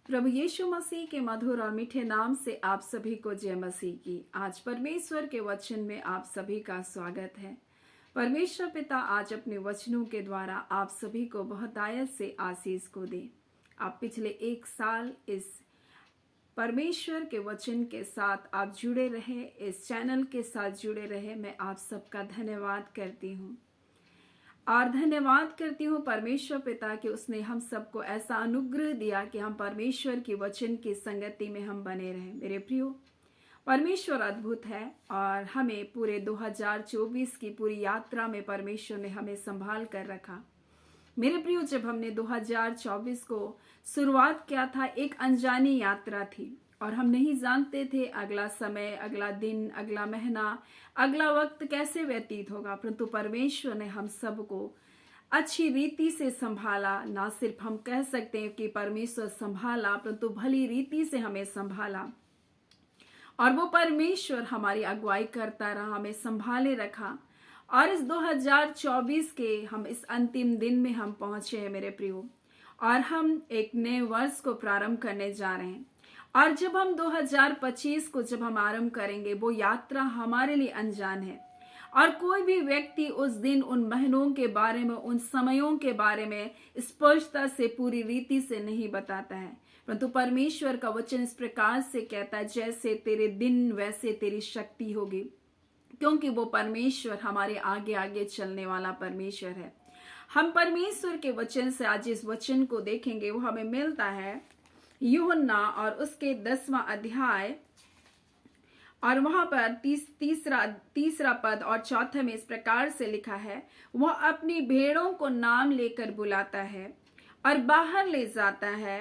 प्रभु यीशु मसीह के मधुर और मीठे नाम से आप सभी को जय मसीह की। आज परमेश्वर के वचन में आप सभी का स्वागत है। परमेश्वर पिता आज अपने वचनों के द्वारा आप सभी को बहुतायत से आशीष को दे। आप पिछले एक साल इस परमेश्वर के वचन के साथ आप जुड़े रहे, इस चैनल के साथ जुड़े रहे। मैं आप सबका धन्यवाद करती हूँ और धन्यवाद करती हूँ परमेश्वर पिता कि उसने हम सबको ऐसा अनुग्रह दिया कि हम परमेश्वर की वचन की संगति में हम बने रहें। मेरे प्रियो, परमेश्वर अद्भुत है और हमें पूरे 2024 की पूरी यात्रा में परमेश्वर ने हमें संभाल कर रखा। मेरे प्रियो, जब हमने 2024 को शुरुआत किया था, एक अनजानी यात्रा थी और हम नहीं जानते थे अगला समय, अगला दिन, अगला महीना, अगला वक्त कैसे व्यतीत होगा। परंतु परमेश्वर ने हम सबको अच्छी रीति से संभाला। ना सिर्फ हम कह सकते हैं कि परमेश्वर संभाला, परंतु भली रीति से हमें संभाला और वो परमेश्वर हमारी अगुवाई करता रहा, हमें संभाले रखा। और इस 2024 के हम इस अंतिम दिन में हम पहुंचे हैं मेरे प्रियो, और हम एक नए वर्ष को प्रारंभ करने जा रहे हैं। और जब हम 2025 को जब हम आरंभ करेंगे, वो यात्रा हमारे लिए अनजान है और कोई भी व्यक्ति उस दिन, उन महीनों के बारे में, उन समयों के बारे में स्पष्टता से, पूरी रीति से नहीं बताता है। परंतु परमेश्वर का वचन इस प्रकार से कहता है, जैसे तेरे दिन वैसे तेरी शक्ति होगी, क्योंकि वो परमेश्वर हमारे आगे आगे चलने वाला परमेश्वर है। हम परमेश्वर के वचन से आज इस वचन को देखेंगे। वो हमें मिलता है यूहन्ना और उसके 10वां अध्याय और वहां पर तीसरा पद और चौथे में इस प्रकार से लिखा है, वह अपनी भेड़ों को नाम लेकर बुलाता है और बाहर ले जाता है।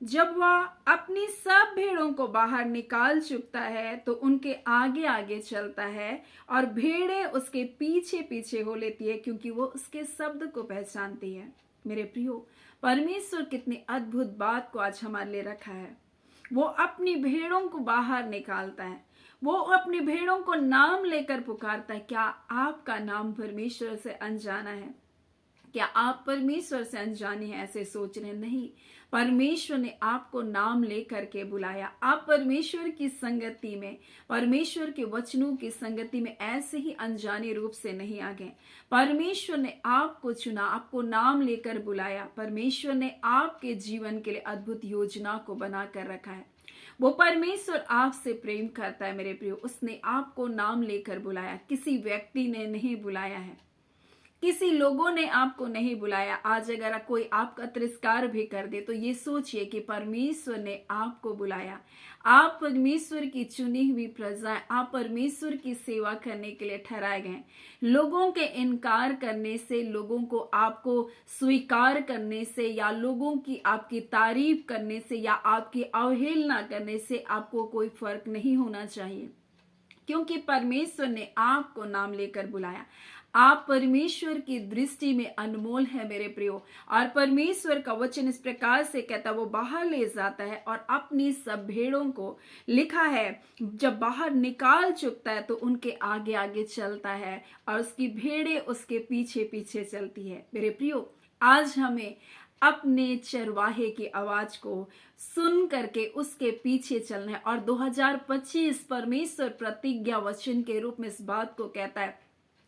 जब वह अपनी सब भेड़ों को बाहर निकाल चुकता है तो उनके आगे आगे चलता है और भेड़ें उसके पीछे पीछे हो लेती है, क्योंकि वो उसके शब्द को पहचानती है। मेरे प्रियो, परमेश्वर कितनी अद्भुत बात को आज हमारे लिए रखा है। वो अपनी भेड़ों को बाहर निकालता है, वो अपनी भेड़ों को नाम लेकर पुकारता है। क्या आपका नाम परमेश्वर से अनजाना है? क्या आप परमेश्वर से अनजाने हैं? ऐसे सोच रहे? नहीं, परमेश्वर ने आपको नाम लेकर के बुलाया। आप परमेश्वर की संगति में, परमेश्वर के वचनों की संगति में ऐसे ही अनजाने रूप से नहीं आ गए। परमेश्वर ने आपको चुना, आपको नाम लेकर बुलाया। परमेश्वर ने आपके जीवन के लिए अद्भुत योजना को बना कर रखा है। वो परमेश्वर आपसे प्रेम करता है मेरे प्रियो। उसने आपको नाम लेकर बुलाया, किसी व्यक्ति ने नहीं बुलाया है, किसी लोगों ने आपको नहीं बुलाया। आज अगर कोई आपका तिरस्कार भी कर दे तो ये सोचिए कि परमेश्वर ने आपको बुलाया। आप परमेश्वर की चुनी हुई प्रजा, आप परमेश्वर की सेवा करने के लिए ठहराए गए। लोगों के इनकार करने से, लोगों को आपको स्वीकार करने से, या लोगों की आपकी तारीफ करने से, या आपकी अवहेलना करने से आपको कोई फर्क नहीं होना चाहिए, क्योंकि परमेश्वर ने आपको नाम लेकर बुलाया। आप परमेश्वर की दृष्टि में अनमोल है मेरे प्रियो। और परमेश्वर का वचन इस प्रकार से कहता है, वो बाहर ले जाता है और अपनी सब भेड़ों को, लिखा है, जब बाहर निकाल चुकता है तो उनके आगे आगे चलता है और उसकी भेड़ें उसके पीछे पीछे चलती है। मेरे प्रियो, आज हमें अपने चरवाहे की आवाज को सुन करके उसके पीछे चलना है। और 2025 परमेश्वर प्रतिज्ञा वचन के रूप में इस बात को कहता है,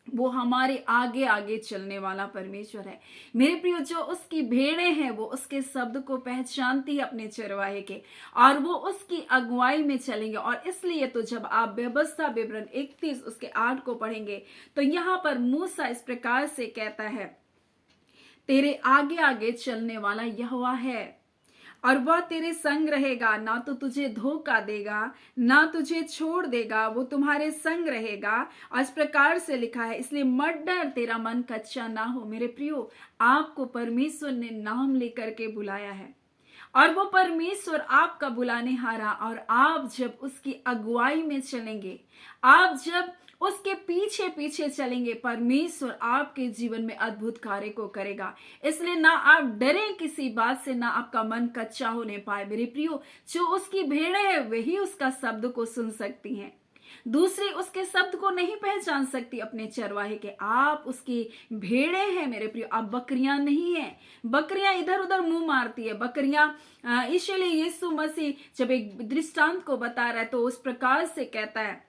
वो हमारे आगे आगे चलने वाला परमेश्वर है। मेरे प्रियो, जो उसकी भेड़ें हैं वो उसके शब्द को पहचानती है अपने चरवाहे के, और वो उसकी अगुवाई में चलेंगे। और इसलिए तो जब आप व्यवस्था विवरण 31 उसके 8 को पढ़ेंगे तो यहाँ पर मूसा इस प्रकार से कहता है, तेरे आगे आगे चलने वाला यहोवा है और वह तेरे संग रहेगा, ना तो तुझे धोखा देगा, ना तुझे छोड़ देगा, वो तुम्हारे संग रहेगा। इस प्रकार से लिखा है, इसलिए मत डर, तेरा मन कच्चा ना हो। मेरे प्रियो, आपको परमेश्वर ने नाम लेकर के बुलाया है और वो परमेश्वर आपका बुलाने हारा। और आप जब उसकी अगुवाई में चलेंगे, आप जब उसके पीछे पीछे चलेंगे, परमेश्वर आपके जीवन में अद्भुत कार्य को करेगा। इसलिए ना आप डरें किसी बात से, ना आपका मन कच्चा होने पाए। मेरे प्रियो, जो उसकी भेड़ें हैं वही उसका शब्द को सुन सकती हैं। दूसरी उसके शब्द को नहीं पहचान सकती अपने चरवाहे के। आप उसकी भेड़े हैं मेरे प्रियो, आप बकरियां नहीं है। बकरियां इधर उधर मुंह मारती है, बकरियां इसलिए यीशु मसीह जब एक दृष्टांत को बता रहा है तो उस प्रकार से कहता है,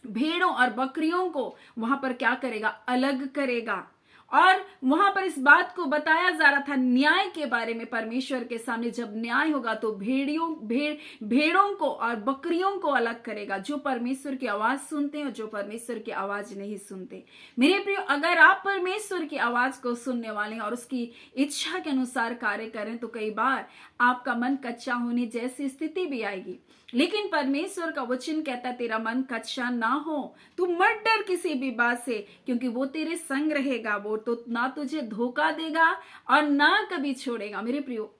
भेड़ों और बकरियों को वहां पर क्या करेगा, अलग करेगा। और वहां पर इस बात को बताया जा रहा था न्याय के बारे में। परमेश्वर के सामने जब न्याय होगा तो भेड़ों को और बकरियों को अलग करेगा, जो परमेश्वर की आवाज सुनते हैं और जो परमेश्वर की आवाज नहीं सुनते। मेरे प्रियो, अगर आप परमेश्वर की आवाज को सुनने वाले हैं और उसकी इच्छा के अनुसार कार्य करें तो कई बार आपका मन कच्चा होने जैसी स्थिति भी आएगी। लेकिन परमेश्वर का वचन कहता है तेरा मन कच्चा ना हो, तू मत डर किसी भी बात से, क्योंकि वो तेरे संग रहेगा। वो तो ना तुझे धोखा देगा और ना कभी छोड़ेगा। मेरे प्रियो,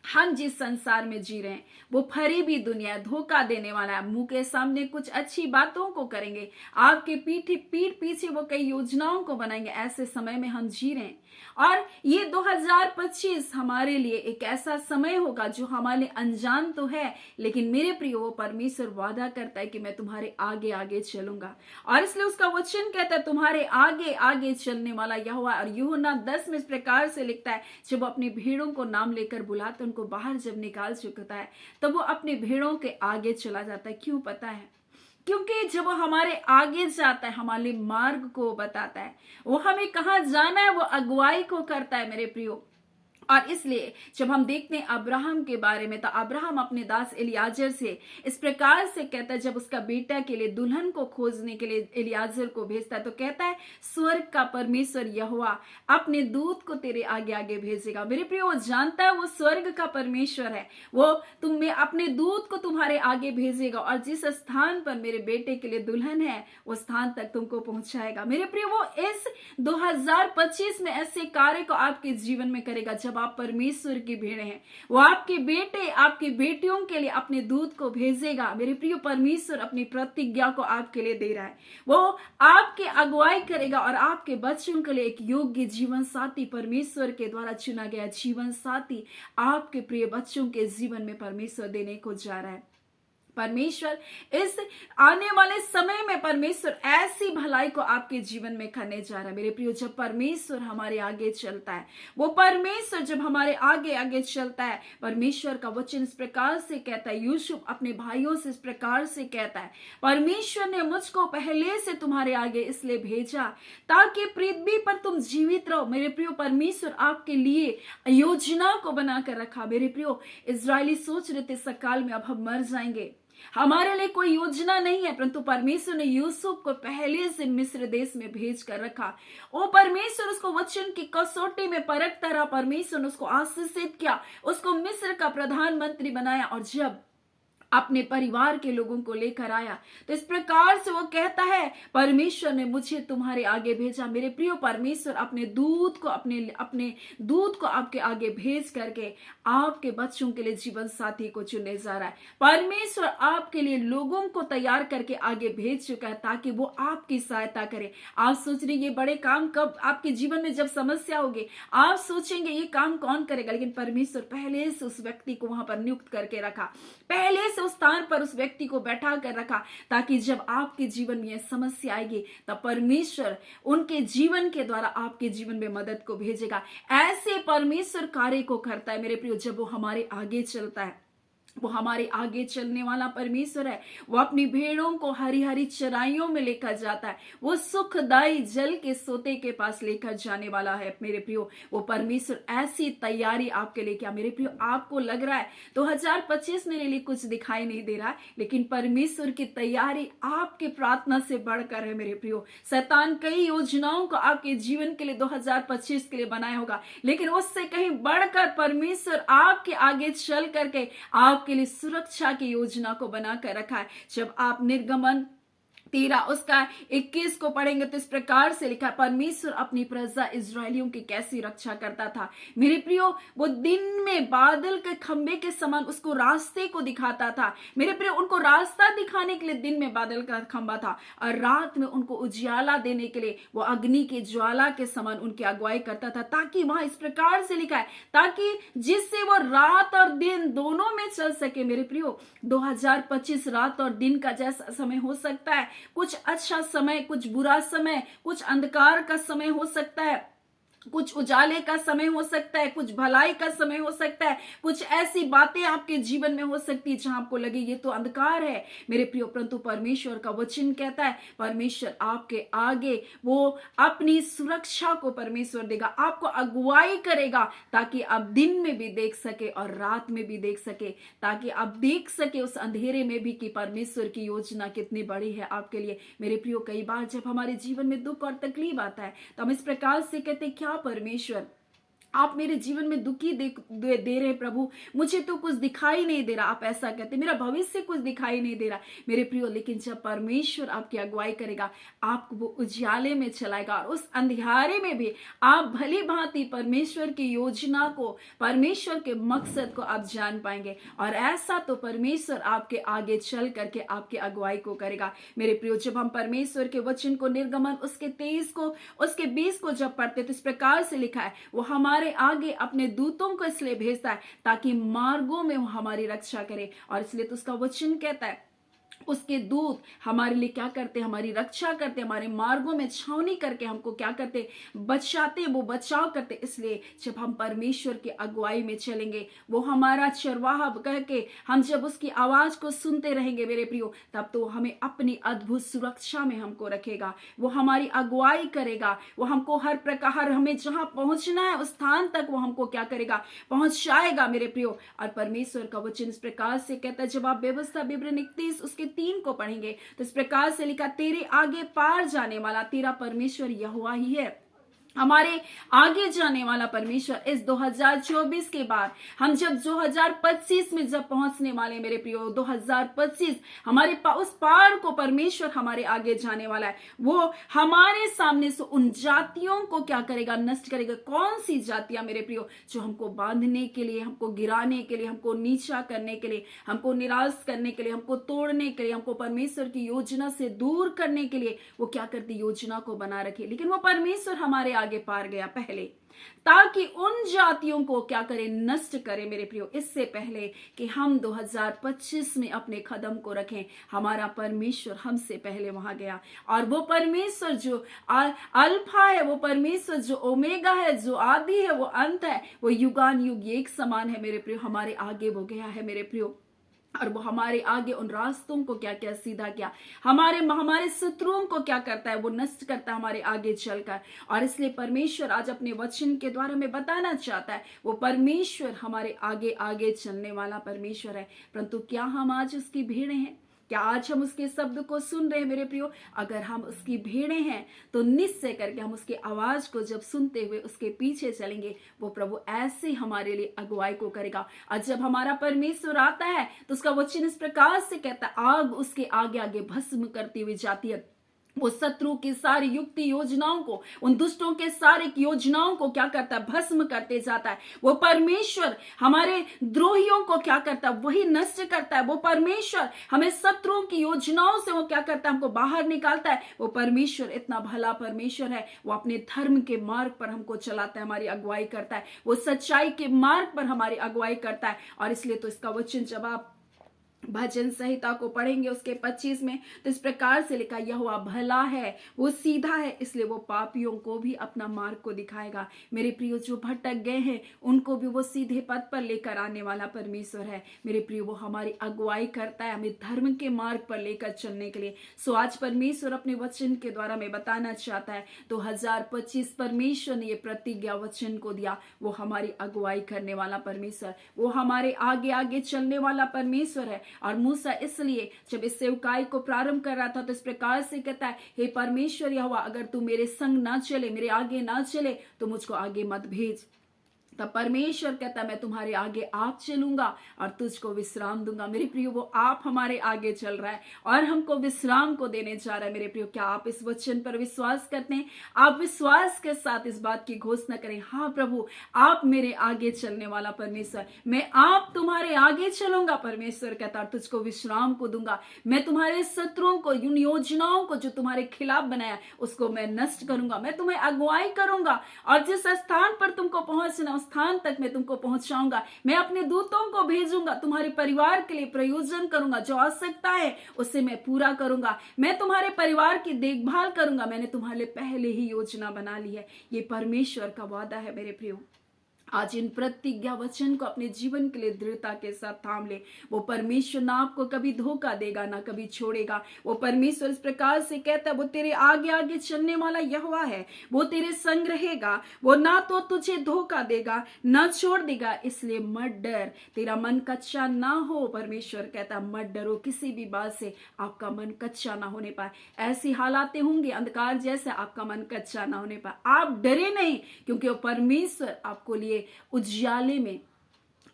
हम जिस संसार में जी रहे हैं वो फरेबी दुनिया है, धोखा देने वाला है। मुंह के सामने कुछ अच्छी बातों को करेंगे, आपके पीठ पीछे वो कई योजनाओं को बनाएंगे। ऐसे समय में हम जी रहे हैं और ये 2025 हमारे लिए एक ऐसा समय होगा जो हमारे लिए अनजान तो है, लेकिन मेरे प्रियो वो परमेश्वर वादा करता है कि मैं तुम्हारे आगे आगे चलूंगा। और इसलिए उसका वचन कहता है तुम्हारे आगे आगे चलने वाला यहोवा। और यूहन्ना 10 में इस प्रकार से लिखता है, जब वो अपनी भेड़ों को नाम लेकर बुलाता है, उनको बाहर जब निकाल चुका है, तब वो अपनी भेड़ों के आगे चला जाता है। क्यों पता है? क्योंकि जब वो हमारे आगे जाता है, हमारे मार्ग को बताता है, वो हमें कहाँ जाना है वो अगुवाई को करता है मेरे प्रियो। और इसलिए जब हम देखते हैं अब्राहम के बारे में, तो अब्राहम अपने दास एलियाजर से इस प्रकार से कहता है, जब उसका बेटा के लिए दुल्हन को खोजने के लिए एलियाजर को भेजता है तो कहता है स्वर्ग का परमेश्वर यहोवा अपने दूत को तेरे आगे आगे भेजेगा। मेरे प्रियो, वो जानता है वो स्वर्ग का परमेश्वर है, वो तुम्हें अपने दूत को तुम्हारे आगे भेजेगा और जिस स्थान पर मेरे बेटे के लिए दुल्हन है वो स्थान तक तुमको पहुंचाएगा। मेरे प्रियो, वो इस 2025 में ऐसे कार्य को आपके जीवन में करेगा जब आप परमेश्वर की भेड़ हैं। वो आपके बेटे आपकी बेटियों के लिए अपने दूत को भेजेगा। मेरे प्रियो, परमेश्वर अपनी प्रतिज्ञा को आपके लिए दे रहा है। वो आपके अगुवाई करेगा और आपके बच्चों के लिए एक योग्य जीवन साथी, परमेश्वर के द्वारा चुना गया जीवन साथी आपके प्रिय बच्चों के जीवन में परमेश्वर देने को जा रहा है। परमेश्वर इस आने वाले समय में परमेश्वर ऐसी भलाई को आपके जीवन में करने जा रहा है। मेरे प्रियो, जब परमेश्वर हमारे आगे चलता है, वो परमेश्वर जब हमारे आगे आगे चलता है, परमेश्वर का वचन इस प्रकार से कहता है, यूसुफ अपने भाइयों से इस प्रकार से कहता है, परमेश्वर ने मुझको पहले से तुम्हारे आगे इसलिए भेजा ताकि पृथ्वी पर तुम जीवित रहो। मेरे प्रियो, परमेश्वर आपके लिए योजना को बनाकर रखा। मेरे प्रियो, इजरायली सोच रहे थे सकाल में अब हम मर जाएंगे, हमारे लिए कोई योजना नहीं है, परंतु परमेश्वर ने यूसुफ को पहले से मिस्र देश में भेज कर रखा। ओ परमेश्वर उसको वचन की कसौटी में परखता रहा, परमेश्वर ने उसको आशीषित किया, उसको मिस्र का प्रधानमंत्री बनाया और जब अपने परिवार के लोगों को लेकर आया तो इस प्रकार से वो कहता है, परमेश्वर ने मुझे तुम्हारे आगे भेजा। मेरे प्रियो, परमेश्वर अपने दूत को आपके आगे भेज करके आपके बच्चों के लिए जीवन साथी को चुनने जा रहा है। परमेश्वर आपके लिए लोगों को तैयार करके आगे भेज चुका है ताकि वो आपकी सहायता करे। आप सोच रहे ये बड़े काम कब आपके जीवन में जब समस्या होगी आप सोचेंगे ये काम कौन करेगा, लेकिन परमेश्वर पहले से उस व्यक्ति को वहां पर नियुक्त करके रखा, पहले से उस स्थान पर उस व्यक्ति को बैठा कर रखा ताकि जब आपके जीवन में यह समस्या आएगी तब परमेश्वर उनके जीवन के द्वारा आपके जीवन में मदद को भेजेगा। ऐसे परमेश्वर कार्य को करता है मेरे प्रियो, जब वो हमारे आगे चलता है। वो हमारे आगे चलने वाला परमेश्वर है। वो अपनी भेड़ों को हरी हरी चराइयों में लेकर जाता है, वो सुखदाई जल के सोते के पास लेकर जाने वाला है। मेरे प्रियो, वो परमेश्वर ऐसी तैयारी आपके लिए क्या। मेरे प्रियो, आपको लग रहा है 2025 मेरे लिए कुछ दिखाई नहीं दे रहा है, लेकिन परमेश्वर की तैयारी आपके प्रार्थना से बढ़कर है। मेरे प्रियो, शैतान कई योजनाओं को आपके जीवन के लिए 2025 के लिए बनाया होगा, लेकिन उससे कहीं बढ़कर परमेश्वर आपके आगे चल करके आपके लिए सुरक्षा की योजना को बनाकर रखा है। जब आप निर्गमन 13 उसका 21 को पढ़ेंगे तो इस प्रकार से लिखा, परमेश्वर अपनी प्रजा इजरायलियों की कैसी रक्षा करता था। मेरे प्रियो, वो दिन में बादल के खंबे के समान उसको रास्ते को दिखाता था। मेरे प्रियो, उनको रास्ता दिखाने के लिए दिन में बादल का खंबा था और रात में उनको उजियाला देने के लिए वो अग्नि के ज्वाला के समान उनकी अगुवाई करता था। ताकि वहां इस प्रकार से लिखा है, ताकि जिससे वो रात और दिन दोनों में चल सके। मेरे प्रियो, 2025 रात और दिन का जैसा समय हो सकता है, कुछ अच्छा समय, कुछ बुरा समय, कुछ अंधकार का समय हो सकता है, कुछ उजाले का समय हो सकता है, कुछ भलाई का समय हो सकता है, कुछ ऐसी बातें आपके जीवन में हो सकती है जहां आपको लगे ये तो अंधकार है मेरे प्रियो। परंतु परमेश्वर का वचन कहता है, परमेश्वर आपके आगे वो अपनी सुरक्षा को परमेश्वर देगा, आपको अगुवाई करेगा, ताकि आप दिन में भी देख सके और रात में भी देख सके, ताकि आप देख सके उस अंधेरे में भी कि परमेश्वर की योजना कितनी बड़ी है आपके लिए। मेरे प्रियो, कई बार जब हमारे जीवन में दुख और तकलीफ आता है तो हम इस प्रकार से कहते, क्या परमेश्वर आप मेरे जीवन में दुखी दे रहे प्रभु, मुझे तो कुछ दिखाई नहीं दे रहा। आप ऐसा कहते, मेरा भविष्य कुछ दिखाई नहीं दे रहा मेरे प्रियो। लेकिन जब परमेश्वर आपकी अगुवाई करेगा, आपको वो उजियाले में चलाएगा और उस अंधियारे में भी आप भली भांति परमेश्वर की योजना को, परमेश्वर के मकसद को आप जान पाएंगे। और ऐसा तो परमेश्वर आपके आगे चल करके आपकी अगुवाई को करेगा मेरे प्रियो। जब हम परमेश्वर के वचन को निर्गमन उसके 23 को उसके 20 को जब पढ़ते तो इस प्रकार से लिखा है, वो हमारे आगे अपने दूतों को इसलिए भेजता है ताकि मार्गों में वो हमारी रक्षा करे। और इसलिए तो उसका वचन कहता है, उसके दूत हमारे लिए क्या करते, हमारी रक्षा करते, हमारे मार्गों में छावनी करके हमको क्या करते, बचाते, वो बचाव करते। इसलिए जब हम परमेश्वर की अगुवाई में चलेंगे, वो हमारा चरवाहा कह के हम जब उसकी आवाज को सुनते रहेंगे मेरे प्रियो, तब तो हमें अपनी अद्भुत सुरक्षा में हमको रखेगा, वो हमारी अगुवाई करेगा, वो हमको हर प्रकार, हमें जहां पहुंचना है उस स्थान तक वो हमको क्या करेगा, पहुंचाएगा मेरे प्रियो। और परमेश्वर का वचन इस प्रकार से कहता है, जब आप व्यवस्था विवरण 31 उसके 3 को पढ़ेंगे तो इस प्रकार से लिखा, तेरे आगे पार जाने वाला तेरा परमेश्वर यहोवा ही है। हमारे आगे जाने वाला परमेश्वर इस 2024 के बाद हम जब 2025 में जब पहुंचने वाले मेरे प्रियो, 2025 हमारे उस पार को परमेश्वर हमारे आगे जाने वाला है। वो हमारे सामने से उन जातियों को क्या करेगा, नष्ट करेगा। कौन सी जातियां मेरे प्रियो, जो हमको बांधने के लिए, हमको गिराने के लिए, हमको नीचा करने के लिए, हमको निराश करने के लिए, हमको तोड़ने के लिए, हमको परमेश्वर की योजना से दूर करने के लिए वो क्या करती, योजना को बना रखी। लेकिन वो परमेश्वर हमारे आगे पार गया पहले, ताकि उन जातियों को क्या करे, नष्ट करे मेरे प्रियो। इससे पहले कि हम 2025 में अपने कदम को रखें, हमारा परमेश्वर हमसे पहले वहां गया। और वो परमेश्वर जो अल्फा है, वो परमेश्वर जो ओमेगा है, जो आदि है, वो अंत है, वो युगान युग एक समान है मेरे प्रियो, हमारे आगे वो गया है मेरे प्रियो। और वो हमारे आगे उन रास्तों को क्या क्या सीधा किया, हमारे शत्रुओं को क्या करता है, वो नष्ट करता है हमारे आगे चलकर। और इसलिए परमेश्वर आज अपने वचन के द्वारा में बताना चाहता है, वो परमेश्वर हमारे आगे आगे चलने वाला परमेश्वर है। परंतु क्या हम आज उसकी भेड़ें हैं? क्या आज हम उसके शब्द को सुन रहे हैं मेरे प्रियो? अगर हम उसकी भेड़ें हैं तो निश्चय करके हम उसकी आवाज को जब सुनते हुए उसके पीछे चलेंगे, वो प्रभु ऐसे हमारे लिए अगुवाई को करेगा। और जब हमारा परमेश्वर आता है तो उसका वचन इस प्रकार से कहता है, आग उसके आगे आगे भस्म करती हुई जाती है। वो शत्रु की सारी युक्ति योजनाओं को, उन दुष्टों के सारे योजनाओं को क्या करता है, भस्म करते जाता है। वो परमेश्वर हमारे द्रोहियों को क्या करता है, वही नष्ट करता है। वो परमेश्वर हमें शत्रुओं की योजनाओं से वो क्या करता है, हमको बाहर निकालता है। वो परमेश्वर इतना भला परमेश्वर है, वो अपने धर्म के मार्ग पर हमको चलाता है, हमारी अगुवाई करता है, वो सच्चाई के मार्ग पर हमारी अगुवाई करता है। और इसलिए तो इसका वचन जब आप भजन संहिता को पढ़ेंगे उसके 25 में तो इस प्रकार से लिखा, यहोवा भला है, वो सीधा है, इसलिए वो पापियों को भी अपना मार्ग को दिखाएगा। मेरे प्रियो, जो भटक गए हैं उनको भी वो सीधे पथ पर लेकर आने वाला परमेश्वर है मेरे प्रियो। वो हमारी अगुवाई करता है हमें धर्म के मार्ग पर लेकर चलने के लिए। सो आज परमेश्वर अपने वचन के द्वारा में बताना चाहता है, 2025 परमेश्वर ने ये प्रतिज्ञा वचन को दिया, वो हमारी अगुवाई करने वाला परमेश्वर, वो हमारे आगे आगे चलने वाला परमेश्वर है। और मूसा इसलिए जब इस सेवकाई को प्रारंभ कर रहा था तो इस प्रकार से कहता है, हे परमेश्वर यहोवा, अगर तू मेरे संग ना चले, मेरे आगे ना चले तो मुझको आगे मत भेज। तब परमेश्वर कहता है मैं तुम्हारे आगे आप चलूंगा और तुझको विश्राम दूंगा। मेरे प्रियो, वो आप हमारे आगे चल रहा है और हमको विश्राम को देने जा रहा है। मेरे प्रियो, क्या आप इस वचन पर विश्वास करते हैं? आप विश्वास के साथ इस बात की घोषणा करें, हाँ प्रभु, आप मेरे आगे चलने वाला परमेश्वर, मैं आप तुम्हारे आगे चलूंगा। परमेश्वर कहता है तुझको विश्राम को दूंगा। मैं तुम्हारे शत्रुओं को, उन योजनाओं को जो तुम्हारे खिलाफ बनाया, उसको मैं नष्ट करूंगा। मैं तुम्हें अगुवाई करूंगा और जिस स्थान पर तुमको पहुंचना स्थान तक मैं तुमको पहुंचाऊंगा। मैं अपने दूतों को भेजूंगा, तुम्हारे परिवार के लिए प्रयोजन करूंगा। जो आवश्यकता है उसे मैं पूरा करूंगा। मैं तुम्हारे परिवार की देखभाल करूंगा। मैंने तुम्हारे लिए पहले ही योजना बना ली है। ये परमेश्वर का वादा है मेरे प्रियो। आज इन प्रतिज्ञा वचन को अपने जीवन के लिए दृढ़ता के साथ थाम ले। वो परमेश्वर ना आपको कभी धोखा देगा, ना कभी छोड़ेगा। वो परमेश्वर इस प्रकार से कहता है, वो तेरे आगे आगे चलने वाला यहोवा है, वो तेरे संग रहेगा, वो ना तो तुझे धोखा देगा ना छोड़ देगा। इसलिए मत डर, तेरा मन कच्चा ना हो। परमेश्वर कहता है मत डरो, किसी भी बात से आपका मन कच्चा ना होने पाए। ऐसी हालातें होंगी अंधकार जैसे, आपका मन कच्चा ना होने पाए। आप डरे नहीं, क्योंकि वो परमेश्वर आपको लिए उजियाले में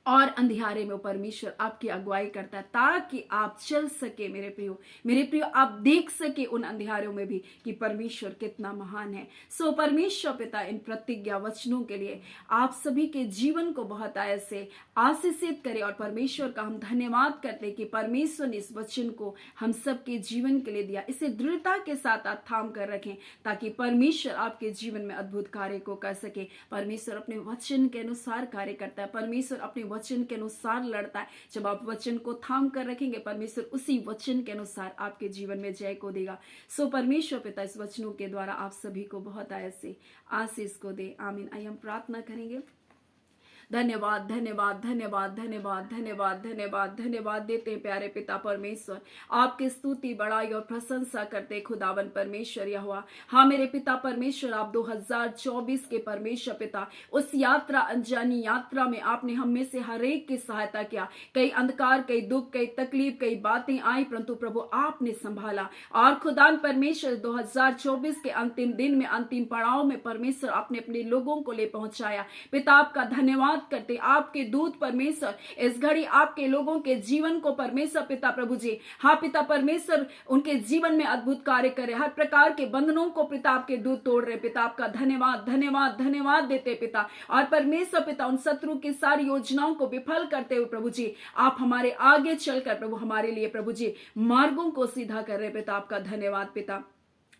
और अंधियारे में वो परमेश्वर आपकी अगुवाई करता है, ताकि आप चल सके। मेरे प्रियो, मेरे प्रियो, आप देख सके उन अंधियारों में भी कि परमेश्वर कितना महान है। सो परमेश्वर पिता इन प्रतिज्ञा वचनों के लिए आप सभी के जीवन को बहुत ऐसे आशीषित करे। और परमेश्वर का हम धन्यवाद करते हैं कि परमेश्वर ने इस वचन को हम सबके जीवन के लिए दिया। इसे दृढ़ता के साथ आप थाम कर रखें, ताकि परमेश्वर आपके जीवन में अद्भुत कार्य को कर सके। परमेश्वर अपने वचन के अनुसार कार्य करता है। परमेश्वर अपने वचन के अनुसार लड़ता है। जब आप वचन को थाम कर रखेंगे, परमेश्वर उसी वचन के अनुसार आपके जीवन में जय को देगा। सो परमेश्वर पिता इस वचनों के द्वारा आप सभी को बहुत ऐसे आशीष को दे। आमीन। आइए हम प्रार्थना करेंगे। धन्यवाद धन्यवाद धन्यवाद धन्यवाद धन्यवाद धन्यवाद धन्यवाद देते हैं प्यारे पिता परमेश्वर। आपकी स्तुति बड़ाई और प्रशंसा करते खुदावन परमेश्वर यहोवा। हाँ मेरे पिता परमेश्वर, आप 2024 के परमेश्वर पिता, उस यात्रा, अनजानी यात्रा में आपने हम में से हर एक की सहायता किया। कई अंधकार, कई दुख, कई तकलीफ, कई बातें आई, परंतु प्रभु आपने संभाला। और खुदान परमेश्वर 2024 के अंतिम दिन में, अंतिम पड़ाव में परमेश्वर आपने अपने लोगों को ले पहुंचाया। पिता आपका धन्यवाद करते। आपके दूत परमेश्वर इस घड़ी आपके लोगों के जीवन को परमेश्वर पिता प्रभु जी, हाँ पिता परमेश्वर, उनके जीवन में अद्भुत कार्य करे। हर प्रकार के बंधनों को पिता आपके दूत तोड़ रहे। पिता आपका धन्यवाद धन्यवाद धन्यवाद देते पिता। और परमेश्वर पिता उन शत्रु की सारी योजनाओं को विफल करते हुए प्रभु जी, आप हमारे आगे चलकर प्रभु हमारे लिए प्रभु जी मार्गों को सीधा कर रहे। पिता आपका धन्यवाद पिता।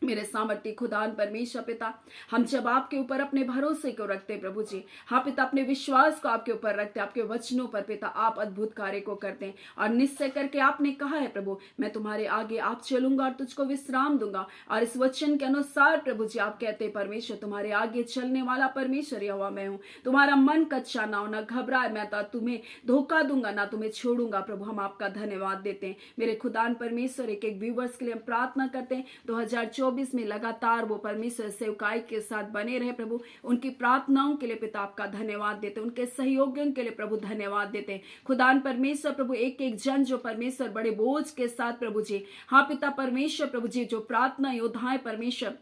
मेरे सामर्थ्य खुदान परमेश्वर पिता, हम जब आपके ऊपर अपने भरोसे को रखते प्रभु जी, हाँ पिता अपने विश्वास को आपके ऊपर रखते, आपके वचनों पर पिता आप अद्भुत कार्य को करते हैं। और निश्चय करके आपने कहा है प्रभु, मैं तुम्हारे आगे आप चलूंगा और तुझको विश्राम दूंगा। और इस वचन के अनुसार प्रभु जी आप कहते हैं परमेश्वर, तुम्हारे आगे चलने वाला परमेश्वर यहोवा मैं हूँ। तुम्हारा मन कच्चा ना हो, ना घबराए, मैं तो तुम्हें धोखा दूंगा ना तुम्हें छोड़ूंगा। प्रभु हम आपका धन्यवाद देते हैं। मेरे खुदान परमेश्वर, एक एक व्यूवर्स के लिए हम प्रार्थना करते हैं 2024 में लगातार वो परमेश्वर सेवकाई के साथ बने रहे प्रभु। उनकी प्रार्थनाओं के लिए पिता आपका धन्यवाद देते, उनके सहयोगियों के लिए प्रभु धन्यवाद देते। खुदान परमेश्वर प्रभु, एक एक जन जो परमेश्वर बड़े बोझ के साथ प्रभु जी, हाँ पिता परमेश्वर प्रभु जी, जो प्रार्थना योद्धाएं परमेश्वर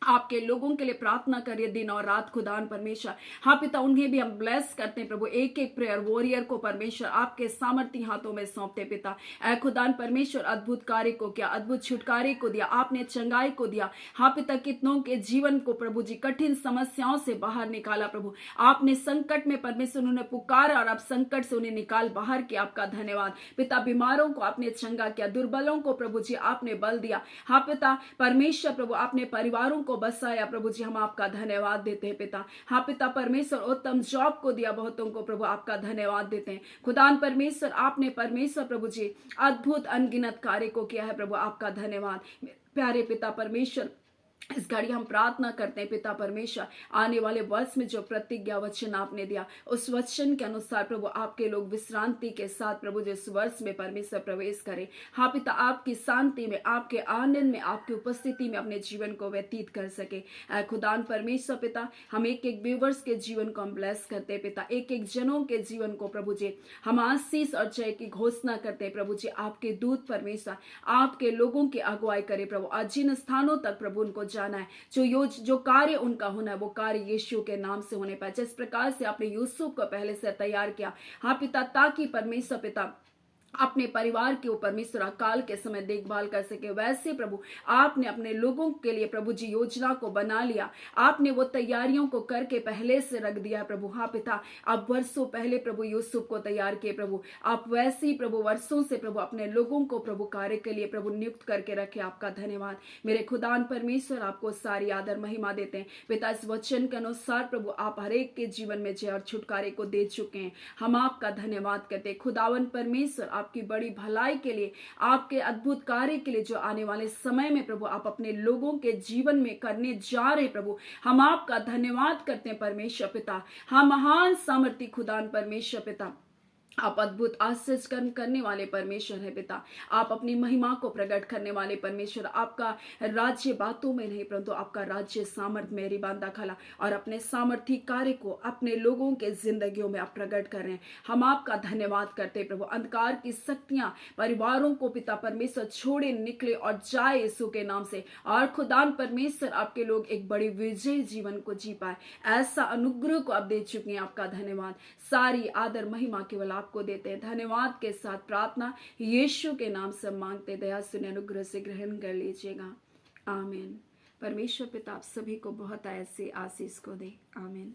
आपके लोगों के लिए प्रार्थना करिए दिन और रात खुदान परमेश्वर, हाँ पिता उन्हें भी हम ब्लेस करते हैं प्रभु। एक एक प्रेयर वॉरियर को परमेश्वर आपके सामर्थ्य हाथों में सौंपते पिता। ऐ खुदान परमेश्वर, अद्भुत कार्य को किया, अद्भुत छुटकारे को दिया, आपने चंगाई को दिया। हाँ पिता कितनों के जीवन को प्रभु जी कठिन समस्याओं से बाहर निकाला प्रभु। आपने संकट में परमेश्वर उन्होंने पुकारा और आप संकट से उन्हें निकाल बाहर किया। आपका धन्यवाद पिता। बीमारों को आपने चंगा किया, दुर्बलों को प्रभु जी आपने बल दिया। हाँ पिता परमेश्वर प्रभु, आपने परिवारों को बसाया प्रभु जी, हम आपका धन्यवाद देते हैं पिता। हाँ पिता परमेश्वर, उत्तम जॉब को दिया बहुतों को प्रभु, आपका धन्यवाद देते हैं। खुदान परमेश्वर, आपने परमेश्वर प्रभु जी अद्भुत अनगिनत कार्य को किया है प्रभु, आपका धन्यवाद। प्यारे पिता परमेश्वर, इस घड़ी हम प्रार्थना करते हैं पिता परमेश्वर, आने वाले वर्ष में जो प्रतिज्ञा वचन आपने दिया, उस वचन के अनुसार प्रभु आपके लोग विश्रांति के साथ प्रभु जिस वर्ष में परमेश्वर प्रवेश करें। हाँ पिता, आपकी शांति में, आपके आनंद में, आपकी उपस्थिति में अपने जीवन को व्यतीत कर सके। खुदान परमेश्वर पिता, हम एक एक व्यूवर्स के जीवन को हम ब्लेस करते हैं पिता। एक एक जनों के जीवन को प्रभु जी हम आशीष और जय की घोषणा करते हैं प्रभु जी। आपके दूत परमेश्वर आपके लोगों की अगुवाई करे प्रभु, और जिन स्थानों तक प्रभु उनको जाना है, जो कार्य उनका होना है वो कार्य यीशु के नाम से होने पाए। जिस प्रकार से आपने यूसुफ को पहले से तैयार किया, हाँ पिता, ताकि परमेश्वर पिता अपने परिवार के ऊपर परमेश्वर अकाल के समय देखभाल कर सके, वैसे प्रभु आपने अपने लोगों के लिए प्रभु जी योजना को बना लिया। आपने वो तैयारियों को करके पहले से रख दिया प्रभु। हाँ पिता, आप वर्षों पहले प्रभु यूसुफ को तैयार किए प्रभु, आप वैसे ही प्रभु वर्षों से प्रभु अपने लोगों को प्रभु कार्य के लिए प्रभु नियुक्त करके रखे। आपका धन्यवाद मेरे खुदान परमेश्वर, आपको सारी आदर महिमा देते हैं पिता। इस वचन के अनुसार प्रभु आप हरेक के जीवन में जय और छुटकारे को दे चुके हैं। हम आपका धन्यवाद करते हैं खुदावन परमेश्वर, आपकी बड़ी भलाई के लिए, आपके अद्भुत कार्य के लिए जो आने वाले समय में प्रभु आप अपने लोगों के जीवन में करने जा रहे प्रभु। हम आपका धन्यवाद करते हैं परमेश्वर पिता। हम महान सामर्थी खुदान परमेश्वर पिता, आप अद्भुत आश्चर्य कर्म करने वाले परमेश्वर है पिता। आप अपनी महिमा को प्रकट करने वाले परमेश्वर। आपका राज्य बातों में नहीं परंतु आपका राज्य सामर्थ मेरी बांधा खला, और अपने सामर्थी कार्य को अपने लोगों के जिंदगियों में आप प्रकट कर रहे हैं। हम आपका धन्यवाद करते प्रभु। अंधकार की शक्तियां परिवारों को पिता परमेश्वर छोड़े निकले और जाए यीशु के नाम से, और खुदान परमेश्वर आपके लोग एक बड़ी विजयी जीवन को जी पाए, ऐसा अनुग्रह को आप दे चुके हैं। आपका धन्यवाद, सारी आदर महिमा केवल आपको देते हैं। धन्यवाद के साथ प्रार्थना यीशु के नाम से मांगते, दया सुने अनुग्रह से ग्रहण कर लीजिएगा, आमीन। परमेश्वर पिता आप सभी को बहुत ऐसे आशीष को दे, आमीन।